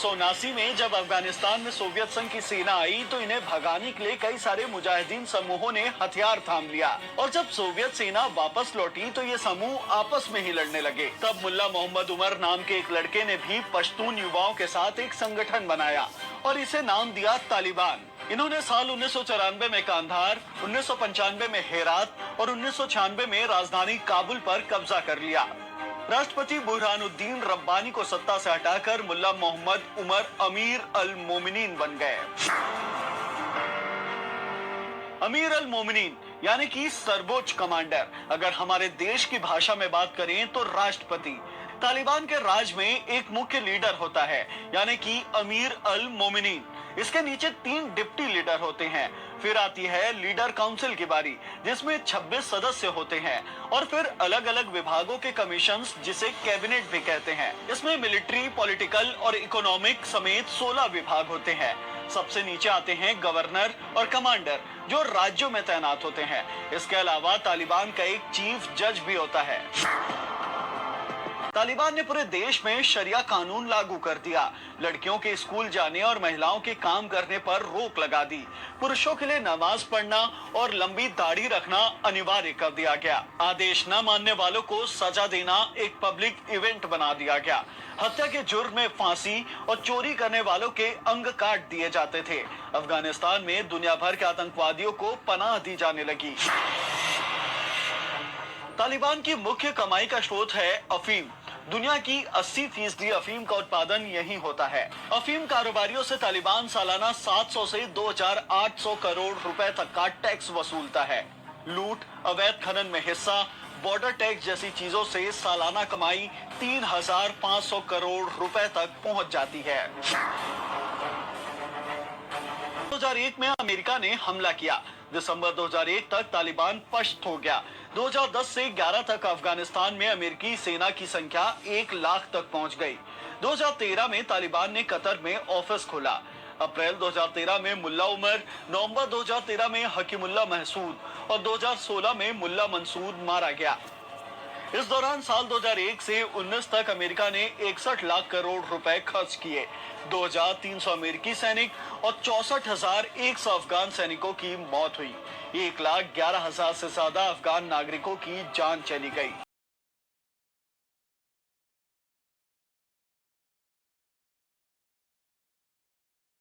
1979 में जब अफगानिस्तान में सोवियत संघ की सेना आई तो इन्हें भगाने के लिए कई सारे मुजाहिदीन समूहों ने हथियार थाम लिया और जब सोवियत सेना वापस लौटी तो ये समूह आपस में ही लड़ने लगे। तब मुल्ला मोहम्मद उमर नाम के एक लड़के ने भी पश्तून युवाओं के साथ एक संगठन बनाया और इसे नाम दिया तालिबान। इन्होंने साल 1994 में कांधार, 1995 में हेरात और 1996 में राजधानी काबुल पर कब्जा कर लिया। राष्ट्रपति बुरहानुद्दीन रब्बानी को सत्ता से हटाकर मुल्ला मोहम्मद उमर अमीर अल मोमिनीन बन गए। अमीर अल मोमिनीन यानी कि सर्वोच्च कमांडर। अगर हमारे देश की भाषा में बात करें तो राष्ट्रपति। तालिबान के राज में एक मुख्य लीडर होता है यानी कि अमीर अल मोमिनीन। इसके नीचे 3 डिप्टी लीडर होते हैं। फिर आती है लीडर काउंसिल की बारी जिसमें 26 सदस्य होते हैं और फिर अलग अलग विभागों के कमीशंस जिसे कैबिनेट भी कहते हैं। इसमें मिलिट्री, पॉलिटिकल और इकोनॉमिक समेत 16 विभाग होते हैं। सबसे नीचे आते हैं गवर्नर और कमांडर जो राज्यों में तैनात होते हैं। इसके अलावा तालिबान का एक चीफ जज भी होता है। तालिबान ने पूरे देश में शरिया कानून लागू कर दिया। लड़कियों के स्कूल जाने और महिलाओं के काम करने पर रोक लगा दी। पुरुषों के लिए नमाज पढ़ना और लंबी दाढ़ी रखना अनिवार्य कर दिया गया। आदेश न मानने वालों को सजा देना एक पब्लिक इवेंट बना दिया गया। हत्या के जुर्म में फांसी और चोरी करने वालों के अंग काट दिए जाते थे। अफगानिस्तान में दुनिया भर के आतंकवादियों को पनाह दी जाने लगी। तालिबान की मुख्य कमाई का स्रोत है अफीम। दुनिया की 80% अफीम का उत्पादन यहीं होता है। अफीम कारोबारियों से तालिबान सालाना 700 से 2800 करोड़ रुपए तक का टैक्स वसूलता है। लूट, अवैध खनन में हिस्सा, बॉर्डर टैक्स जैसी चीजों से सालाना कमाई 3500 करोड़ रुपए तक पहुंच जाती है। 2001 में अमेरिका ने हमला किया। दिसंबर 2001 तक तालिबान पश्त हो गया। 2010 से 11 तक अफगानिस्तान में अमेरिकी सेना की संख्या 1 लाख तक पहुंच गई। 2013 में तालिबान ने कतर में ऑफिस खोला। अप्रैल 2013 में मुल्ला उमर, नवंबर 2013 में हकीमुल्ला महसूद और 2016 में मुल्ला मंसूद मारा गया। इस दौरान साल 2001 से 19 तक अमेरिका ने 61 लाख करोड़ रुपए खर्च किए। 2300 अमेरिकी सैनिक और 64,100 अफगान सैनिकों की मौत हुई। 1,11,000 से ज्यादा अफगान नागरिकों की जान चली गई।